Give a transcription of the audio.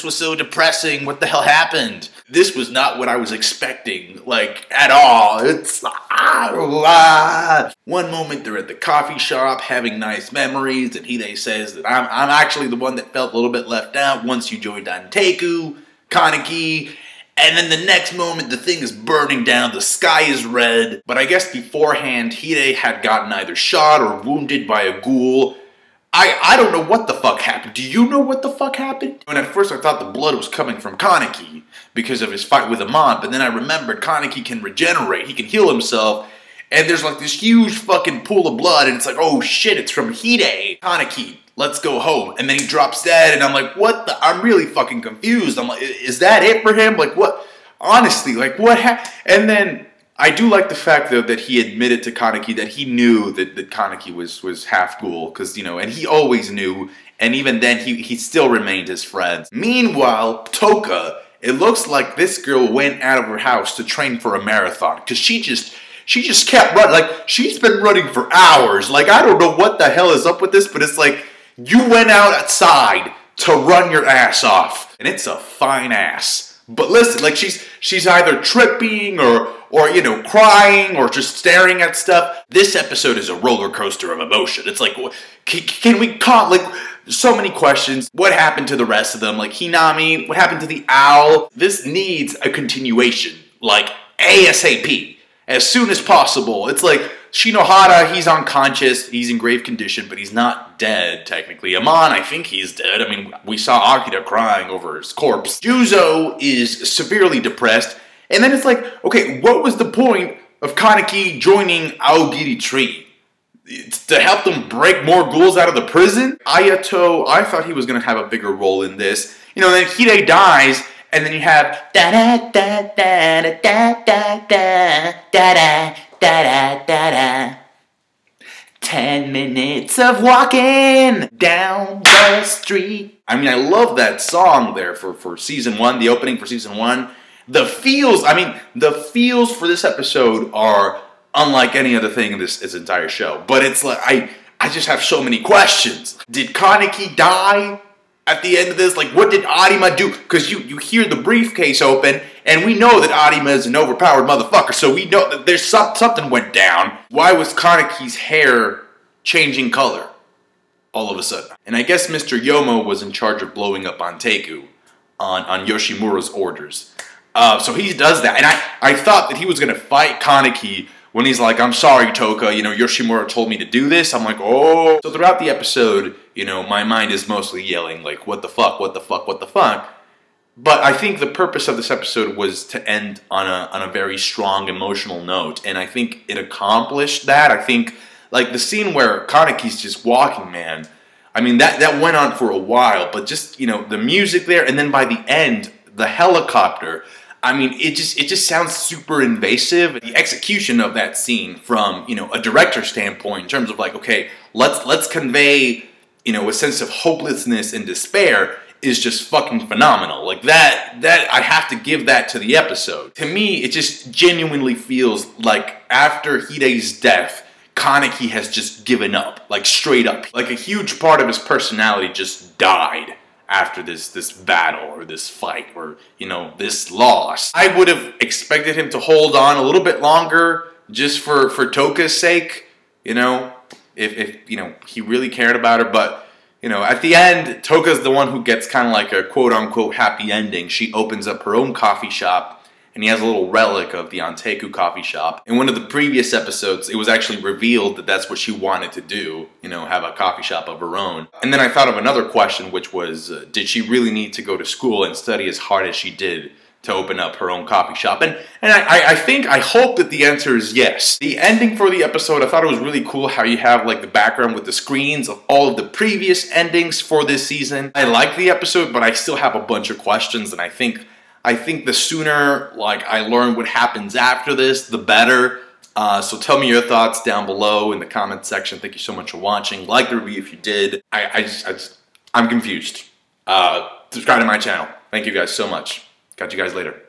was so depressing. What the hell happened? This was not what I was expecting, like, at all. It's, One moment they're at the coffee shop having nice memories, and Hyde says that I'm actually the one that felt a little bit left out once you joined on Kaneki. And then the next moment, the thing is burning down, the sky is red. But I guess beforehand, Hyde had gotten either shot or wounded by a ghoul. I don't know what the fuck happened. Do you know what the fuck happened? And at first I thought the blood was coming from Kaneki because of his fight with Amon, but then I remembered Kaneki can regenerate, he can heal himself, and there's like this huge fucking pool of blood, and it's like, oh shit, it's from Hyde. Kaneki, let's go home. And then he drops dead, and I'm like, what the? I'm really fucking confused. I'm like, is that it for him? Like, what? Honestly, like, what happened? And then I do like the fact, though, that he admitted to Kaneki that he knew that Kaneki was half ghoul, because, you know, and he always knew, and even then, he still remained his friend. Meanwhile, Toka, it looks like this girl went out of her house to train for a marathon, because she just kept running. Like, she's been running for hours. Like, I don't know what the hell is up with this, but it's like, you went outside to run your ass off, and it's a fine ass. But listen, like, she's either tripping or you know, crying or just staring at stuff. This episode is a roller coaster of emotion. It's like, can we call, like, so many questions. What happened to the rest of them? Like, Hinami, what happened to the owl? This needs a continuation, like, ASAP, as soon as possible. It's like, Shinohara, he's unconscious, he's in grave condition, but he's not dead, technically. Amon, I think he's dead. I mean, we saw Akira crying over his corpse. Juzo is severely depressed, and then it's like, okay, what was the point of Kaneki joining Aogiri Tree? It's to help them break more ghouls out of the prison? Ayato, I thought he was going to have a bigger role in this. You know, then Hyde dies, and then you have da-da-da-da-da-da-da-da-da. 10 minutes of walking down the street. I mean, I love that song there for season 1, the opening for season 1. The feels for this episode are unlike any other thing in this entire show. But it's like, I just have so many questions. Did Kaneki die at the end of this? Like, what did Arima do? Because you hear the briefcase open, and we know that Arima is an overpowered motherfucker, so we know that there's something went down. Why was Kaneki's hair changing color all of a sudden? And I guess Mr. Yomo was in charge of blowing up on Yoshimura's orders. So he does that, and I thought that he was going to fight Kaneki when he's like, I'm sorry, Toka, you know, Yoshimura told me to do this. I'm like, oh. So throughout the episode, you know, my mind is mostly yelling, like, what the fuck, what the fuck, what the fuck? But I think the purpose of this episode was to end on a very strong emotional note, and I think it accomplished that. I think, like, the scene where Kaneki's just walking, man, I mean, that went on for a while, but just, you know, the music there, and then by the end, the helicopter, I mean, it just sounds super invasive. The execution of that scene from, you know, a director's standpoint in terms of like, okay, let's convey, you know, a sense of hopelessness and despair is just fucking phenomenal. Like that I have to give that to the episode. To me, it just genuinely feels like after Hyde's death, Kaneki has just given up, like straight up. Like a huge part of his personality just died after this battle or this fight or, you know, this loss. I would have expected him to hold on a little bit longer just for Toka's sake, you know, if you know, he really cared about her. But, you know, at the end, Toka's the one who gets kind of like a quote-unquote happy ending. She opens up her own coffee shop, and he has a little relic of the Anteku coffee shop. In one of the previous episodes, it was actually revealed that that's what she wanted to do, you know, have a coffee shop of her own. And then I thought of another question, which was, did she really need to go to school and study as hard as she did to open up her own coffee shop? And I hope that the answer is yes. The ending for the episode, I thought it was really cool how you have like the background with the screens of all of the previous endings for this season. I like the episode, but I still have a bunch of questions, and I think the sooner, like, I learn what happens after this, the better. So tell me your thoughts down below in the comments section. Thank you so much for watching. Like the review if you did. I'm confused. Subscribe to my channel. Thank you guys so much. Catch you guys later.